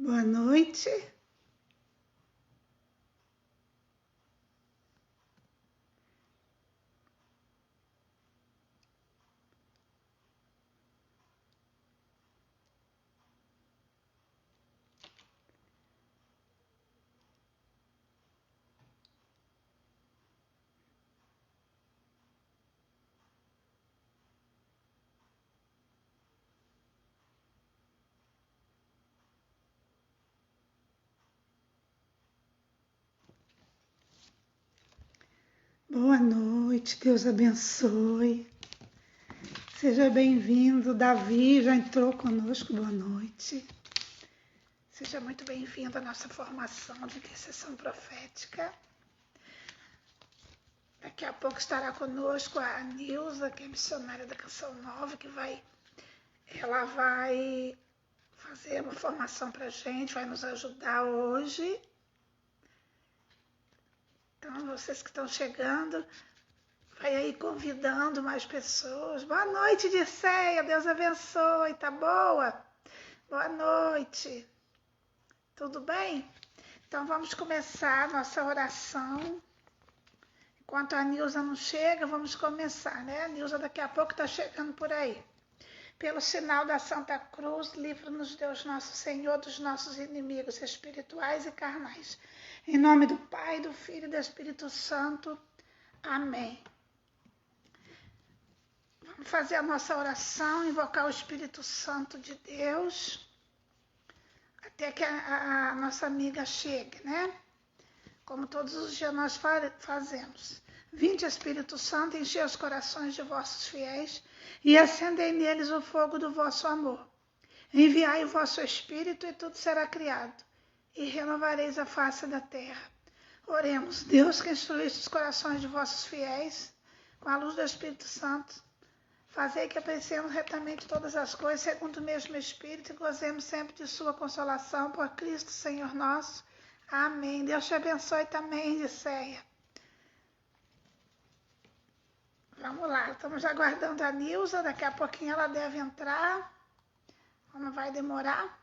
Boa noite. Boa noite, Deus abençoe. Seja bem-vindo. Davi já entrou conosco, boa noite. Seja muito bem-vindo à nossa formação de intercessão profética. Daqui a pouco estará conosco a Nilza, que é missionária da Canção Nova, ela vai fazer uma formação para a gente, vai nos ajudar hoje. Então, vocês que estão chegando, vai aí convidando mais pessoas. Boa noite, Dirceia, Deus abençoe, tá boa? Boa noite. Tudo bem? Então, vamos começar a nossa oração. Enquanto a Nilza não chega, vamos começar, né? A Nilza daqui a pouco está chegando por aí. Pelo sinal da Santa Cruz, livra-nos, Deus nosso Senhor, dos nossos inimigos espirituais e carnais. Em nome do Pai, do Filho e do Espírito Santo. Amém. Vamos fazer a nossa oração, invocar o Espírito Santo de Deus, até que a nossa amiga chegue, né? Como todos os dias nós fazemos. Vinde, Espírito Santo, enchei os corações de vossos fiéis e acendei neles o fogo do vosso amor. Enviai o vosso Espírito e tudo será criado, e renovareis a face da terra. Oremos. Deus, que instruíste os corações de vossos fiéis com a luz do Espírito Santo, fazei que apreciemos retamente todas as coisas segundo o mesmo Espírito e gozemos sempre de sua consolação por Cristo Senhor nosso. Amém. Deus te abençoe também, Dirceia. Vamos lá, estamos aguardando a Nilza, daqui a pouquinho ela deve entrar. Não vai demorar.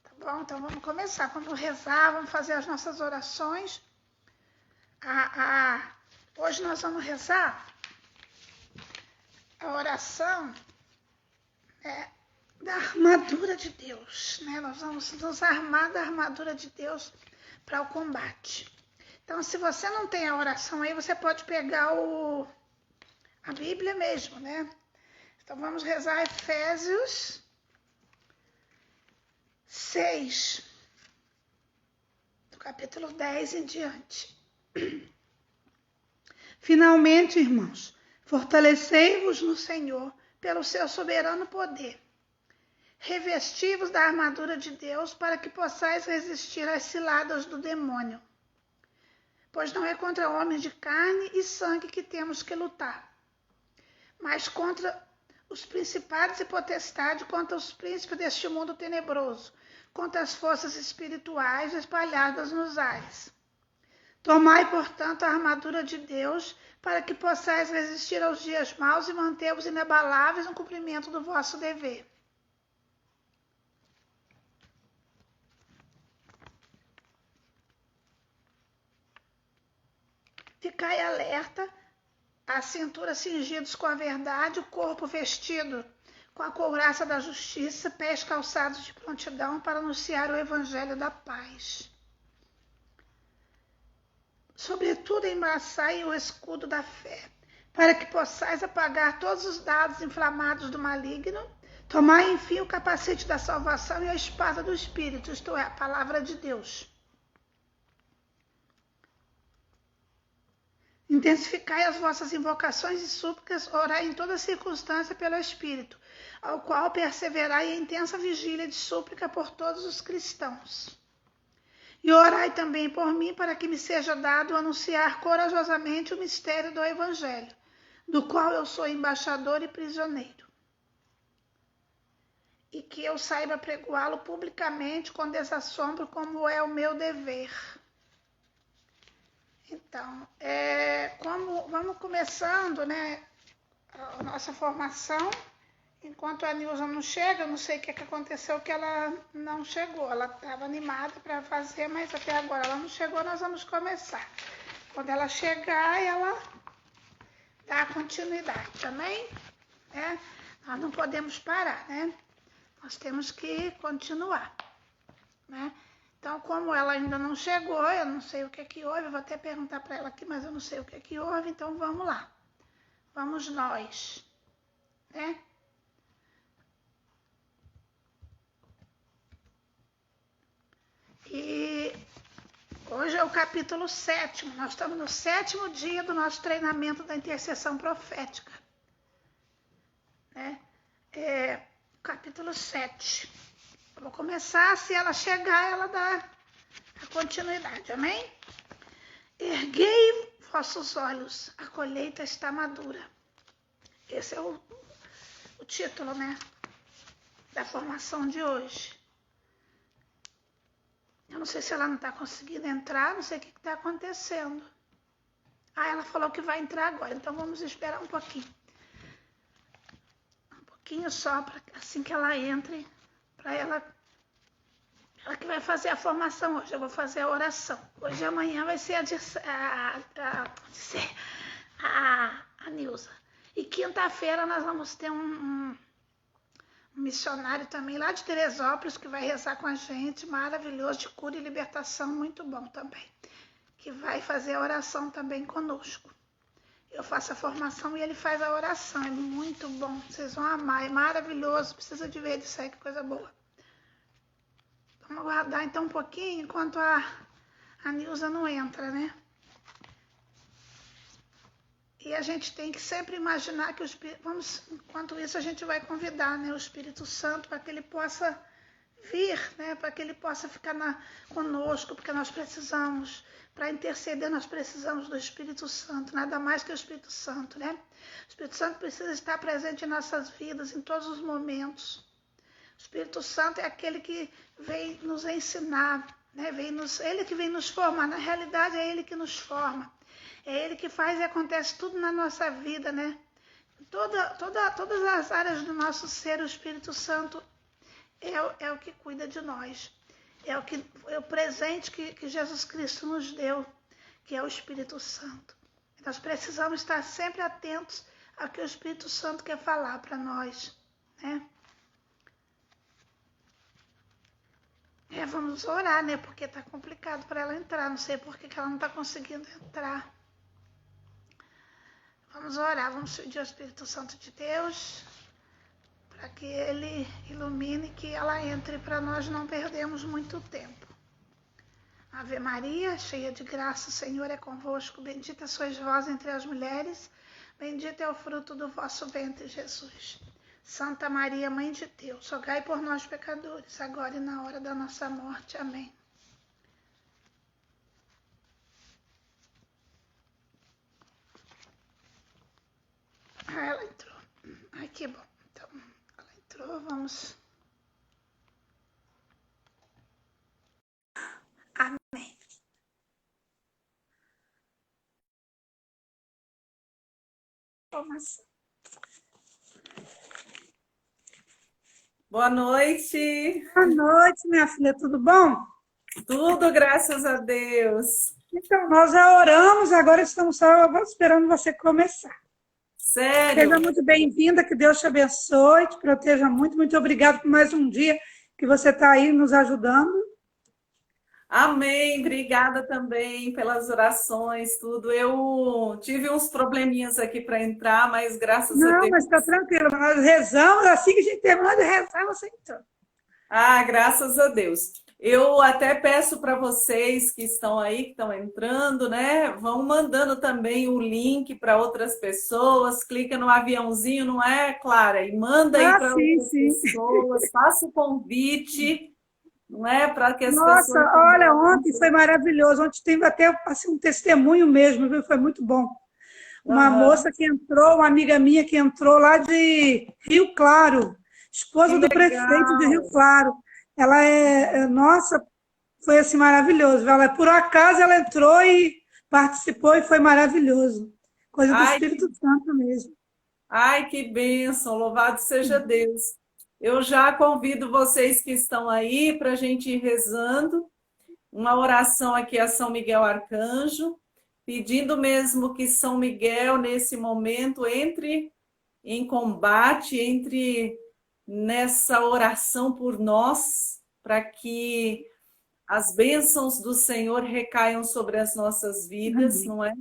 Tá bom? Então vamos começar. Vamos rezar, vamos fazer as nossas orações. Hoje nós vamos rezar a oração da armadura de Deus, né? Nós vamos nos armar da armadura de Deus para o combate. Então, se você não tem a oração aí, você pode pegar a Bíblia mesmo, né? Então, vamos rezar Efésios 6, do capítulo 10 em diante. Finalmente, irmãos, fortalecei-vos no Senhor pelo seu soberano poder. Revesti-vos da armadura de Deus para que possais resistir às ciladas do demônio. Pois não é contra homens de carne e sangue que temos que lutar, mas contra os principados e potestades, contra os príncipes deste mundo tenebroso, contra as forças espirituais espalhadas nos ares. Tomai, portanto, a armadura de Deus, para que possais resistir aos dias maus e manter-vos inabaláveis no cumprimento do vosso dever. Ficai alerta, a cintura cingidos com a verdade, o corpo vestido com a couraça da justiça, pés calçados de prontidão para anunciar o evangelho da paz. Sobretudo, embraçai o escudo da fé, para que possais apagar todos os dardos inflamados do maligno. Tomai, enfim, o capacete da salvação e a espada do Espírito, isto é, a palavra de Deus. Intensificai as vossas invocações e súplicas, orai em toda circunstância pelo Espírito, ao qual perseverai em intensa vigília de súplica por todos os cristãos. E orai também por mim, para que me seja dado anunciar corajosamente o mistério do Evangelho, do qual eu sou embaixador e prisioneiro. E que eu saiba pregoá-lo publicamente com desassombro, como é o meu dever. Então, vamos começando, né, a nossa formação, enquanto a Nilza não chega, eu não sei o que aconteceu, que ela não chegou. Ela estava animada para fazer, mas até agora ela não chegou, nós vamos começar. Quando ela chegar, ela dá continuidade também, né? Nós não podemos parar, né? Nós temos que continuar, né? Então, como ela ainda não chegou, eu não sei o que houve, eu vou até perguntar para ela aqui, mas eu não sei o que houve, então vamos lá. Vamos nós, né? E hoje é o capítulo 7º, nós estamos no 7º dia do nosso treinamento da intercessão profética, né? Capítulo 7. Eu vou começar, se ela chegar, ela dá a continuidade, amém? Erguei vossos olhos, a colheita está madura. Esse é o título, né, da formação de hoje. Eu não sei se ela não está conseguindo entrar, não sei o que está acontecendo. Ela falou que vai entrar agora, então vamos esperar um pouquinho. Um pouquinho só, para assim que ela entre, para ela que vai fazer a formação hoje. Eu vou fazer a oração. Hoje e amanhã vai ser a Nilza. E quinta-feira nós vamos ter um missionário também lá de Teresópolis que vai rezar com a gente, maravilhoso, de cura e libertação, muito bom também, que vai fazer a oração também conosco. Eu faço a formação e ele faz a oração, é muito bom, vocês vão amar, é maravilhoso, precisa de ver isso aí, que coisa boa. Vamos aguardar então um pouquinho enquanto a Nilza não entra, né? E a gente tem que sempre imaginar que enquanto isso a gente vai convidar, né, o Espírito Santo para que ele possa vir, né, para que ele possa ficar conosco, porque nós precisamos, para interceder, nós precisamos do Espírito Santo, nada mais que o Espírito Santo, né? O Espírito Santo precisa estar presente em nossas vidas, em todos os momentos. O Espírito Santo é aquele que vem nos ensinar, né? Ele que vem nos formar, na realidade é ele que nos forma. É ele que faz e acontece tudo na nossa vida, né? Todas as áreas do nosso ser, o Espírito Santo é o que cuida de nós. É o presente que Jesus Cristo nos deu, que é o Espírito Santo. Nós precisamos estar sempre atentos ao que o Espírito Santo quer falar para nós, né? Vamos orar, né? Porque está complicado para ela entrar. Não sei por que ela não está conseguindo entrar. Vamos orar, vamos pedir ao Espírito Santo de Deus para que ele ilumine, que ela entre, para nós não perdermos muito tempo. Ave Maria, cheia de graça, o Senhor é convosco. Bendita sois vós entre as mulheres, bendito é o fruto do vosso ventre, Jesus. Santa Maria, Mãe de Deus, rogai por nós, pecadores, agora e na hora da nossa morte. Amém. Ela entrou. Ai, que bom. Então, ela entrou, vamos. Amém. Boa noite. Boa noite, minha filha, tudo bom? Tudo, graças a Deus. Então, nós já oramos, agora estamos só esperando você começar. Sério? Seja muito bem-vinda, que Deus te abençoe, te proteja muito. Muito obrigada por mais um dia que você está aí nos ajudando. Amém. Obrigada também pelas orações, tudo. Eu tive uns probleminhas aqui para entrar, mas graças a Deus. Não, mas está tranquilo. Nós rezamos, assim que a gente terminou de rezar, você entrou. Graças a Deus. Eu até peço para vocês que estão aí, que estão entrando, né? Vão mandando também o link para outras pessoas. Clica no aviãozinho, não é, Clara? E manda aí para outras pessoas. Faça o convite, não é? Para que as pessoas... Nossa, olha, ontem foi maravilhoso. Ontem teve até assim, um testemunho mesmo, viu? Foi muito bom. Uma moça que entrou, uma amiga minha que entrou lá de Rio Claro, esposa do prefeito de Rio Claro. Ela nossa, foi assim maravilhoso. Por acaso ela entrou e participou e foi maravilhoso. Coisa do Espírito Santo mesmo. Ai, que bênção, louvado seja Deus. Eu já convido vocês que estão aí para a gente ir rezando uma oração aqui a São Miguel Arcanjo, pedindo mesmo que São Miguel, nesse momento, entre em combate, entre nessa oração por nós, para que as bênçãos do Senhor recaiam sobre as nossas vidas, Amém. não é?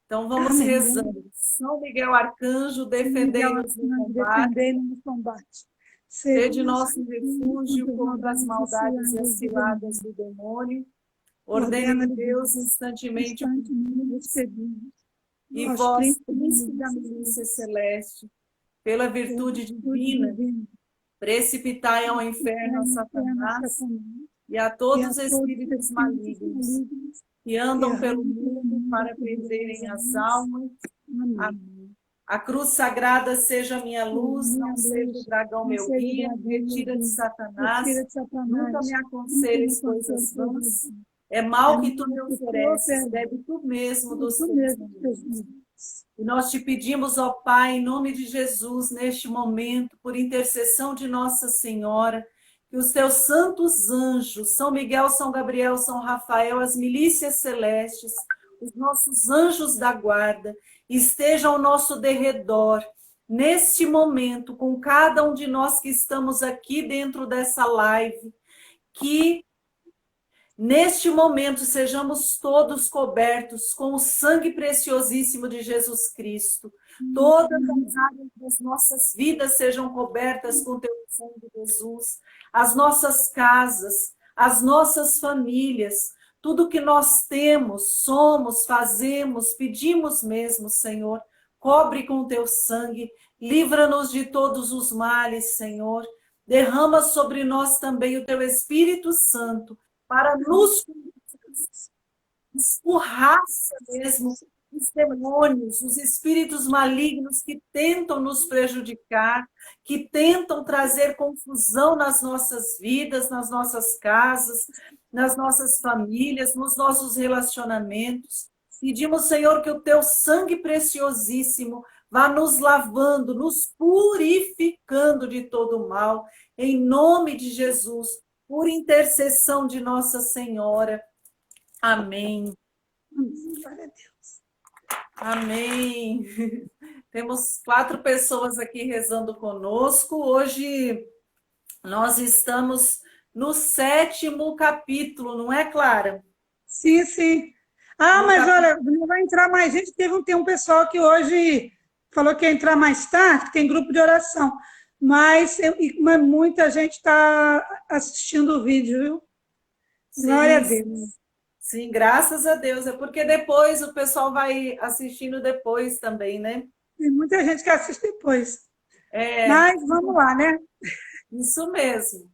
Então vamos Amém. rezando. São Miguel Arcanjo, Miguel defendei-nos no Arcanjo, combate, defendei-nos no combate. sede Nosso nosso refúgio contra as contra as maldades e maldades e as ciladas do ciladas demônio. do demônio. Ordene Ordena-lhe Deus Deus, instantemente o que instantemente vos pedimos, pedimos. e Vós, vós, príncipe da príncipe da milícia milícia celeste, celeste, pela pela virtude virtude divina, divina, precipitai ao inferno a no inferno a Satanás Satanás e a e a todos os todos os espíritos espíritos malignos malignos que que andam pelo erram pelo mundo mundo para perderem as perderem as almas. almas. Amém. A cruz sagrada seja minha luz, Minha não seja o luz, dragão não meu seja o guia, dragão meu retira de guia. Retira Satanás, de nunca me Satanás, nunca me aconselhes conselho coisas coisas vãs. vãs. É É mal que tu mal me que tu ofereces, ofereces, bebe tu mesmo e dos tu teus mesmo teus remédios. méritos. E nós te pedimos, ó Pai, em nome de Jesus, neste momento, por intercessão de Nossa Senhora, que os teus santos anjos, São Miguel, São Gabriel, São Rafael, as milícias celestes, os nossos anjos da guarda, estejam ao nosso derredor, neste momento, com cada um de nós que estamos aqui dentro dessa live, que neste momento sejamos todos cobertos com o sangue preciosíssimo de Jesus Cristo. Todas as áreas das nossas vidas sejam cobertas com o teu sangue, Jesus. As nossas casas, as nossas famílias, tudo que nós temos, somos, fazemos, pedimos mesmo, Senhor, cobre com o teu sangue, livra-nos de todos os males, Senhor. Derrama sobre nós também o teu Espírito Santo, para nos esburrar mesmo os demônios, os espíritos malignos que tentam nos prejudicar, que tentam trazer confusão nas nossas vidas, nas nossas casas, nas nossas famílias, nos nossos relacionamentos. Pedimos, Senhor, que o teu sangue preciosíssimo vá nos lavando, nos purificando de todo mal, em nome de Jesus, por intercessão de Nossa Senhora. Amém. Glória a Deus. Amém. Temos 4 pessoas aqui rezando conosco. Hoje nós estamos no 7º capítulo, não é, Clara? Sim, sim. Ah, mas olha, não vai entrar mais gente. Tem um pessoal que hoje falou que ia entrar mais tarde, que tem grupo de oração. Mas muita gente está assistindo o vídeo, viu? Sim, Glória a Deus. Sim, graças a Deus. É porque depois o pessoal vai assistindo depois também, né? Tem muita gente que assiste depois. É, Mas vamos lá, né? isso mesmo.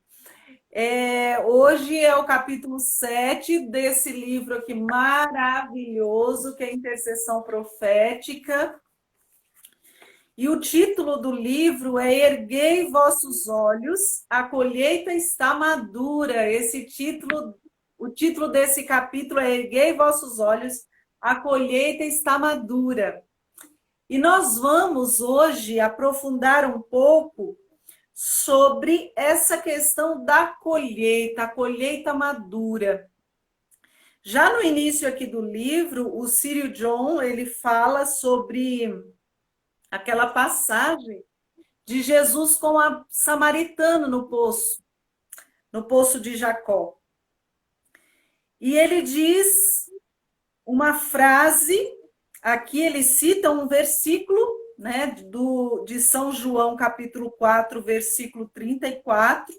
Hoje é o capítulo 7 desse livro aqui maravilhoso, que é Intercessão Profética. E o título do livro é Erguei vossos olhos, a colheita está madura. O título desse capítulo é Erguei vossos olhos, a colheita está madura. E nós vamos hoje aprofundar um pouco sobre essa questão da colheita, a colheita madura. Já no início aqui do livro, o Círio John, ele fala sobre aquela passagem de Jesus com a samaritana no poço de Jacó. E ele diz uma frase, aqui ele cita um versículo, né, de São João, capítulo 4, versículo 34,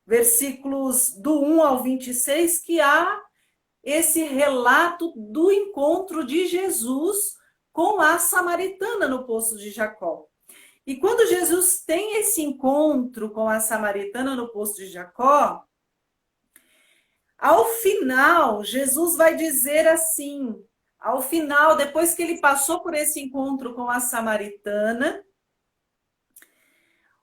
versículos do 1 ao 26, que há esse relato do encontro de Jesus com a samaritana no poço de Jacó. E quando Jesus tem esse encontro com a samaritana no poço de Jacó, ao final, Jesus vai dizer assim, ao final, depois que ele passou por esse encontro com a samaritana,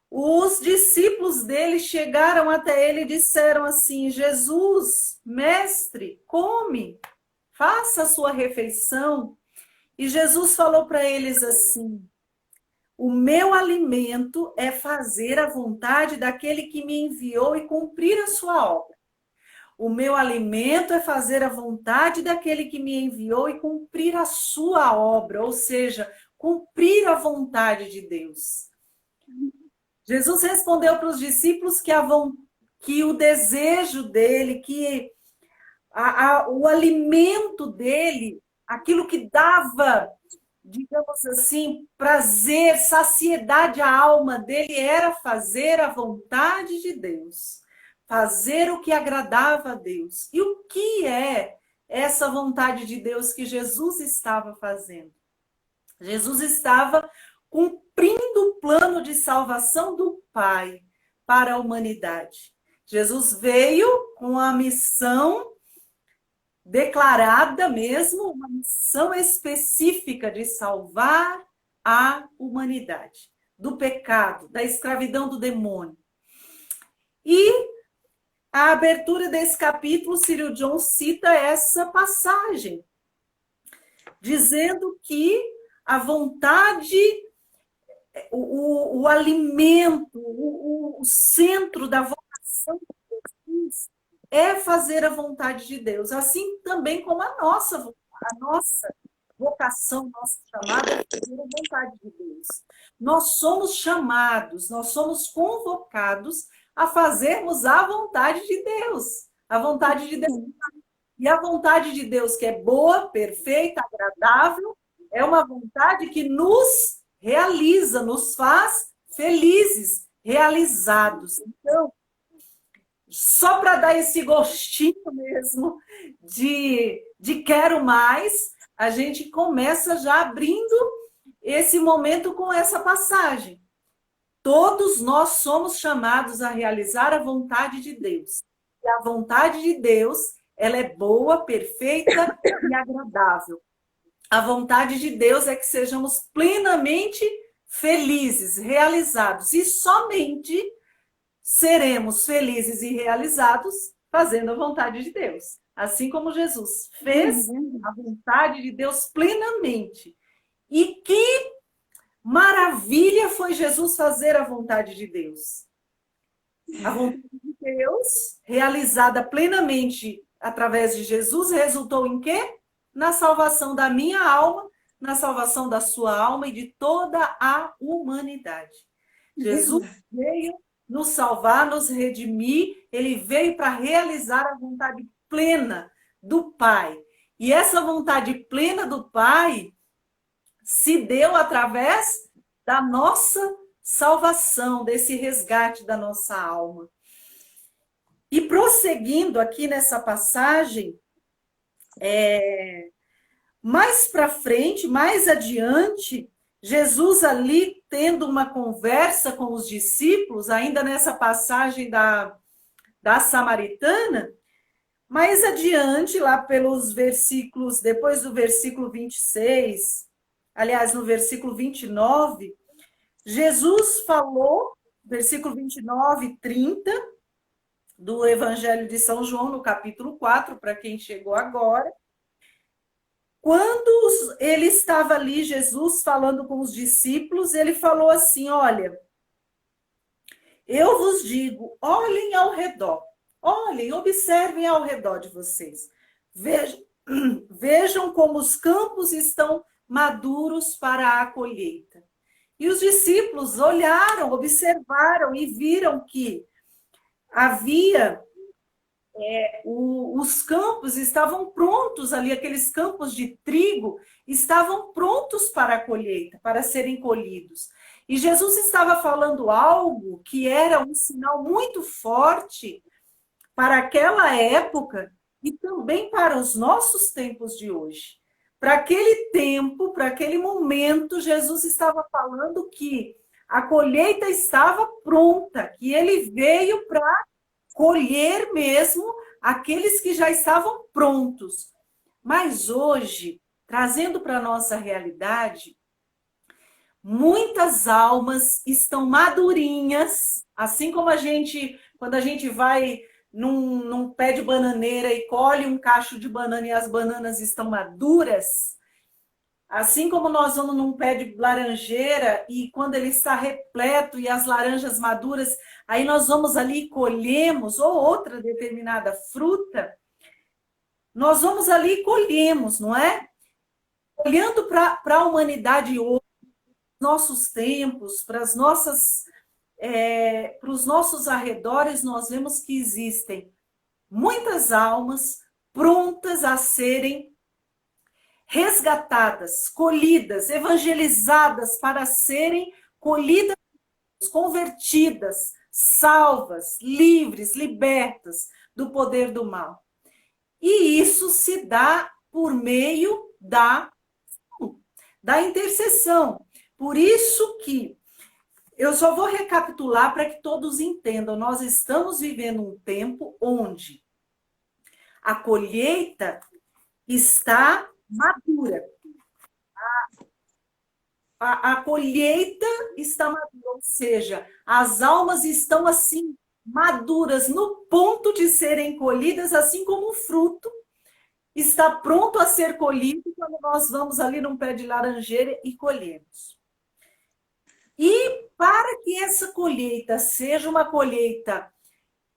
os discípulos dele chegaram até ele e disseram assim: Jesus, mestre, come, faça a sua refeição. E Jesus falou para eles assim: O meu alimento é fazer a vontade daquele que me enviou e cumprir a sua obra. O meu alimento é fazer a vontade daquele que me enviou e cumprir a sua obra, ou seja, cumprir a vontade de Deus. Jesus respondeu para os discípulos que o desejo dele, que o alimento dele, aquilo que dava, digamos assim, prazer, saciedade à alma dele, era fazer a vontade de Deus, fazer o que agradava a Deus. E o que é essa vontade de Deus que Jesus estava fazendo? Jesus estava cumprindo o plano de salvação do Pai para a humanidade. Jesus veio com a missão declarada mesmo, uma missão específica de salvar a humanidade do pecado, da escravidão do demônio. E a abertura desse capítulo, Cyril John cita essa passagem, dizendo que a vontade, o alimento, o centro da vocação de Jesus é fazer a vontade de Deus, assim também como a nossa vocação, nosso chamado é fazer a vontade de Deus. Nós somos chamados, nós somos convocados a fazermos a vontade de Deus. A vontade de Deus. E a vontade de Deus, que é boa, perfeita, agradável, é uma vontade que nos realiza, nos faz felizes, realizados. Então, só para dar esse gostinho mesmo de quero mais, a gente começa já abrindo esse momento com essa passagem. Todos nós somos chamados a realizar a vontade de Deus. E a vontade de Deus, ela é boa, perfeita e agradável. A vontade de Deus é que sejamos plenamente felizes, realizados. E somente seremos felizes e realizados fazendo a vontade de Deus. Assim como Jesus fez a vontade de Deus plenamente. E que maravilha foi Jesus fazer a vontade de Deus. A vontade de Deus, realizada plenamente através de Jesus, resultou em quê? Na salvação da minha alma, na salvação da sua alma e de toda a humanidade. Jesus veio nos salvar, nos redimir, ele veio para realizar a vontade plena do Pai. E essa vontade plena do Pai se deu através da nossa salvação, desse resgate da nossa alma. E prosseguindo aqui nessa passagem, mais para frente, mais adiante, Jesus ali tendo uma conversa com os discípulos, ainda nessa passagem da Samaritana, mais adiante, lá pelos versículos, depois do versículo 26, aliás, no versículo 29, Jesus falou, versículo 29 e 30, do Evangelho de São João, no capítulo 4, para quem chegou agora. Quando ele estava ali, Jesus falando com os discípulos, ele falou assim, olha, eu vos digo, olhem ao redor, olhem, observem ao redor de vocês, vejam como os campos estão maduros para a colheita. E os discípulos olharam, observaram e viram que havia... os campos estavam prontos ali, aqueles campos de trigo estavam prontos para a colheita, para serem colhidos. E Jesus estava falando algo que era um sinal muito forte para aquela época e também para os nossos tempos de hoje. Para aquele tempo, para aquele momento, Jesus estava falando que a colheita estava pronta, que ele veio para colher mesmo aqueles que já estavam prontos. Mas hoje, trazendo para a nossa realidade, muitas almas estão madurinhas, assim como quando a gente vai num pé de bananeira e colhe um cacho de banana e as bananas estão maduras, Assim como nós vamos num pé de laranjeira e quando ele está repleto e as laranjas maduras, aí nós vamos ali e colhemos, ou outra determinada fruta, nós vamos ali e colhemos, não é? Olhando para a humanidade hoje, nossos tempos, para as nossas, para os nossos arredores, nós vemos que existem muitas almas prontas a serem resgatadas, colhidas, evangelizadas para serem colhidas, convertidas, salvas, livres, libertas do poder do mal. E isso se dá por meio da intercessão. Por isso que eu só vou recapitular para que todos entendam. Nós estamos vivendo um tempo onde a colheita está madura. A colheita está madura, ou seja, as almas estão assim maduras no ponto de serem colhidas, assim como o fruto está pronto a ser colhido quando nós vamos ali num pé de laranjeira e colhemos. E para que essa colheita seja uma colheita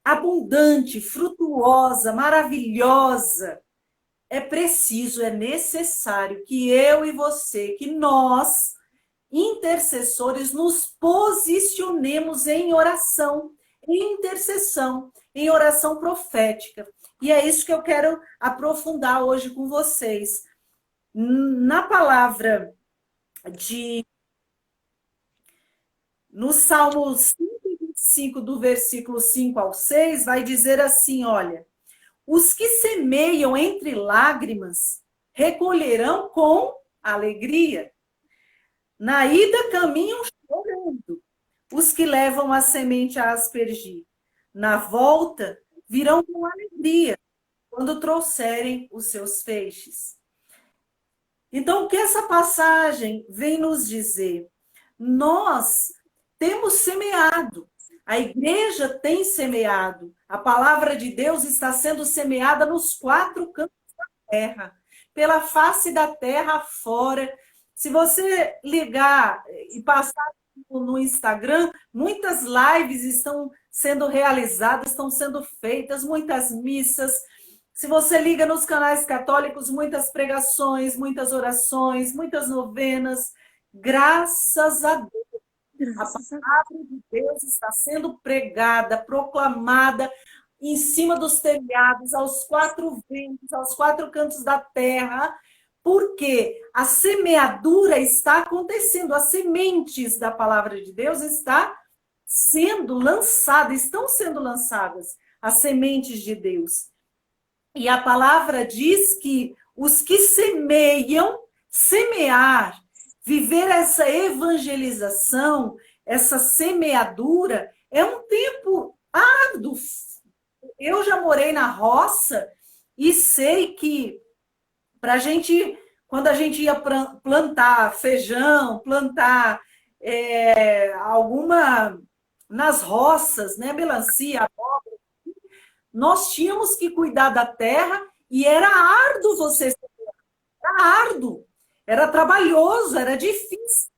abundante, frutuosa, maravilhosa, é preciso, é necessário que eu e você, que nós, intercessores, nos posicionemos em oração, em intercessão, em oração profética. E é isso que eu quero aprofundar hoje com vocês. Na palavra no Salmo 125, do versículo 5 ao 6, vai dizer assim, olha, os que semeiam entre lágrimas recolherão com alegria. Na ida caminham chorando os que levam a semente a aspergir. Na volta virão com alegria quando trouxerem os seus feixes. Então, o que essa passagem vem nos dizer? Nós temos semeado, a igreja tem semeado, a palavra de Deus está sendo semeada nos 4 cantos da terra, pela face da terra fora. Se você ligar e passar no Instagram, muitas lives estão sendo realizadas, estão sendo feitas, muitas missas. Se você liga nos canais católicos, muitas pregações, muitas orações, muitas novenas. Graças a Deus, a palavra de Deus está sendo pregada, proclamada em cima dos telhados, aos 4 ventos, aos 4 cantos da terra, porque a semeadura está acontecendo, as sementes da palavra de Deus estão sendo lançadas, as sementes de Deus. E a palavra diz que os que semeiam, semear, viver essa evangelização, essa semeadura, é um tempo árduo. Eu já morei na roça e sei que quando a gente ia plantar feijão, plantar nas roças, né, melancia, abóbora, nós tínhamos que cuidar da terra e era árduo era árduo, era trabalhoso, era difícil.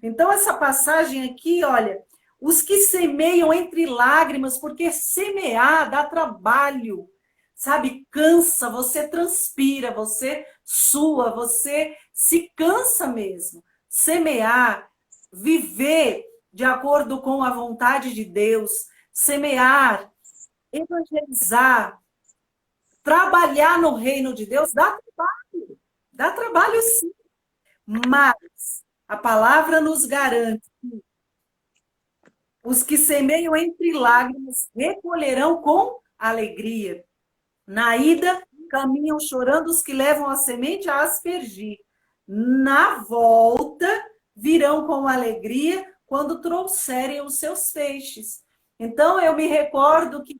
Então, essa passagem aqui, olha, os que semeiam entre lágrimas, porque semear dá trabalho, sabe? Cansa, você transpira, você sua, você se cansa mesmo. Semear, viver de acordo com a vontade de Deus, semear, evangelizar, trabalhar no reino de Deus, dá trabalho sim, mas a palavra nos garante que os que semeiam entre lágrimas recolherão com alegria. Na ida, caminham chorando os que levam a semente a aspergir. Na volta, virão com alegria quando trouxerem os seus feixes. Então, eu me recordo que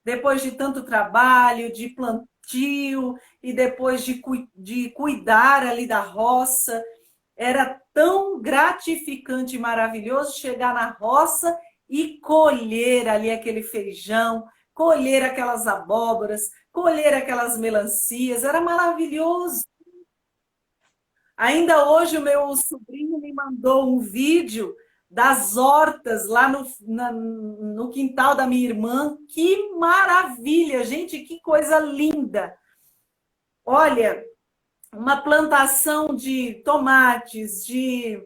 depois de tanto trabalho, de plantio, e depois de cuidar ali da roça, era tão gratificante e maravilhoso chegar na roça e colher ali aquele feijão, colher aquelas abóboras, colher aquelas melancias, era maravilhoso. Ainda hoje o meu sobrinho me mandou um vídeo das hortas lá no quintal da minha irmã. Que maravilha, gente, que coisa linda! Olha, uma plantação de tomates, de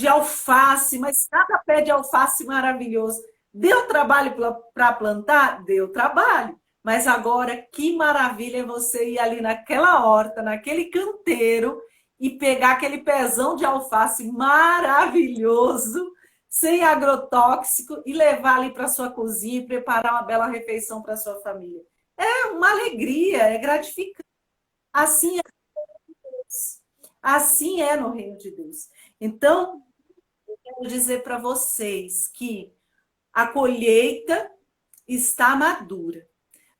alface, mas cada pé de alface maravilhoso. Deu trabalho para plantar? Deu trabalho. Mas agora, que maravilha é você ir ali naquela horta, naquele canteiro, e pegar aquele pezão de alface maravilhoso, sem agrotóxico, e levar ali para sua cozinha e preparar uma bela refeição para sua família. É uma alegria, é gratificante. Assim é, assim é no reino de Deus. Então, quero dizer para vocês que a colheita está madura.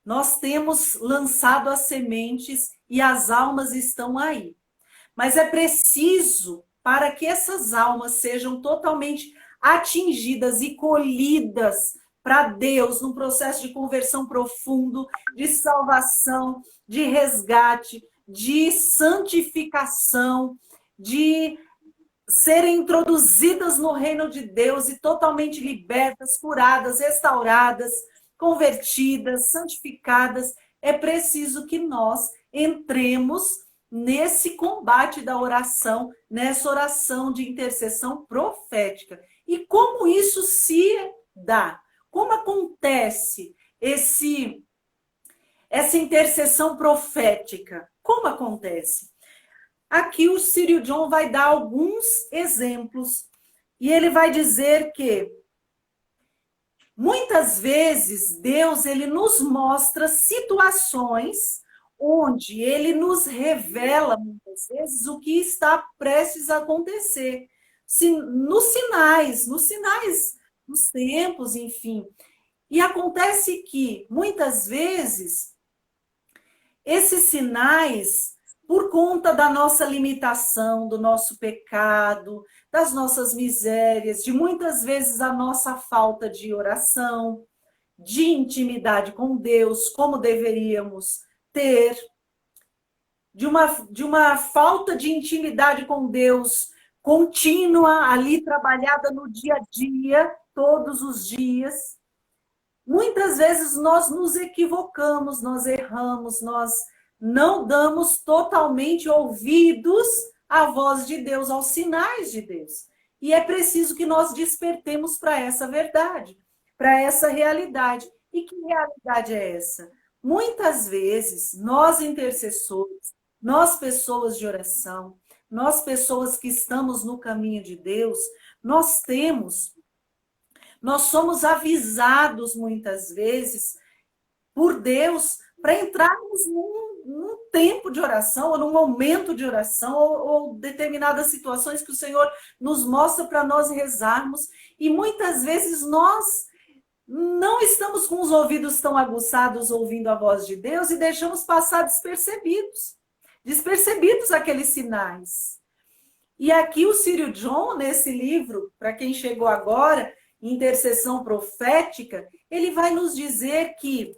Nós temos lançado as sementes e as almas estão aí. Mas é preciso, para que essas almas sejam totalmente atingidas e colhidas para Deus, num processo de conversão profundo, de salvação, de resgate, de santificação, de serem introduzidas no reino de Deus e totalmente libertas, curadas, restauradas, convertidas, santificadas, é preciso que nós entremos nesse combate da oração, nessa oração de intercessão profética. E como isso se dá? Como acontece essa intercessão profética? Como acontece? Aqui o Círio John vai dar alguns exemplos e ele vai dizer que muitas vezes Deus ele nos mostra situações onde ele nos revela muitas vezes o que está prestes a acontecer, nos sinais, nos tempos, enfim. E acontece que muitas vezes esses sinais, por conta da nossa limitação, do nosso pecado, das nossas misérias, de muitas vezes a nossa falta de oração, de intimidade com Deus, como deveríamos ter, de uma falta de intimidade com Deus contínua, ali trabalhada no dia a dia, todos os dias. Muitas vezes nós nos equivocamos, nós erramos, nós não damos totalmente ouvidos à voz de Deus, aos sinais de Deus. E é preciso que nós despertemos para essa verdade, para essa realidade. E que realidade é essa? Muitas vezes, nós intercessores, nós pessoas de oração, nós pessoas que estamos no caminho de Deus, nós somos avisados muitas vezes por Deus para entrarmos num tempo de oração, ou num momento de oração, ou determinadas situações que o Senhor nos mostra para nós rezarmos. E muitas vezes nós não estamos com os ouvidos tão aguçados ouvindo a voz de Deus e deixamos passar despercebidos aqueles sinais. E aqui o Círio John, nesse livro, para quem chegou agora, Intercessão Profética, ele vai nos dizer que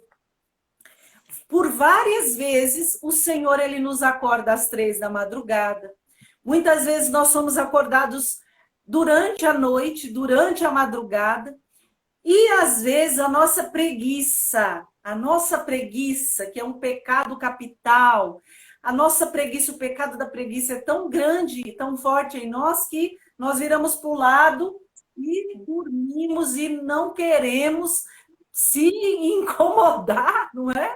por várias vezes o Senhor ele nos acorda às 3 da madrugada. Muitas vezes nós somos acordados durante a noite, durante a madrugada. E às vezes a nossa preguiça, que é um pecado capital, a nossa preguiça, o pecado da preguiça é tão grande e tão forte em nós que nós viramos para o lado e dormimos e não queremos se incomodar, não é?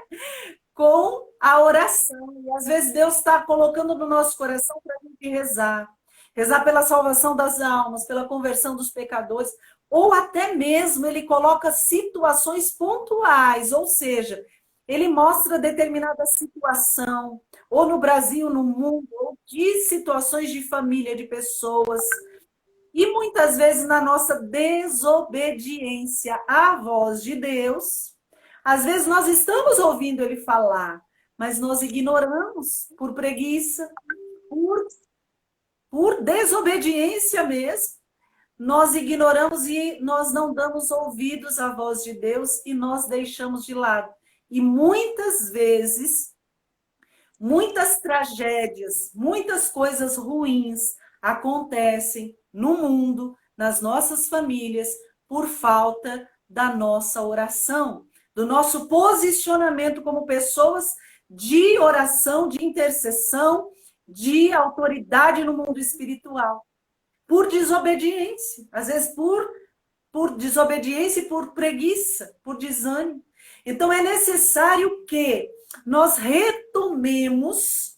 Com a oração. E às vezes Deus está colocando no nosso coração para a gente rezar. Rezar pela salvação das almas, pela conversão dos pecadores, ou até mesmo ele coloca situações pontuais, ou seja, ele mostra determinada situação, ou no Brasil, no mundo, ou de situações de família, de pessoas. E muitas vezes na nossa desobediência à voz de Deus, às vezes nós estamos ouvindo ele falar, mas nós ignoramos por preguiça, por desobediência mesmo. Nós ignoramos e nós não damos ouvidos à voz de Deus e nós deixamos de lado. E muitas vezes, Muitas tragédias, muitas coisas ruins acontecem no mundo, nas nossas famílias, por falta da nossa oração, do nosso posicionamento como pessoas de oração, de intercessão, de autoridade no mundo espiritual. Por desobediência, às vezes por desobediência e por preguiça, por desânimo. Então é necessário que nós retomemos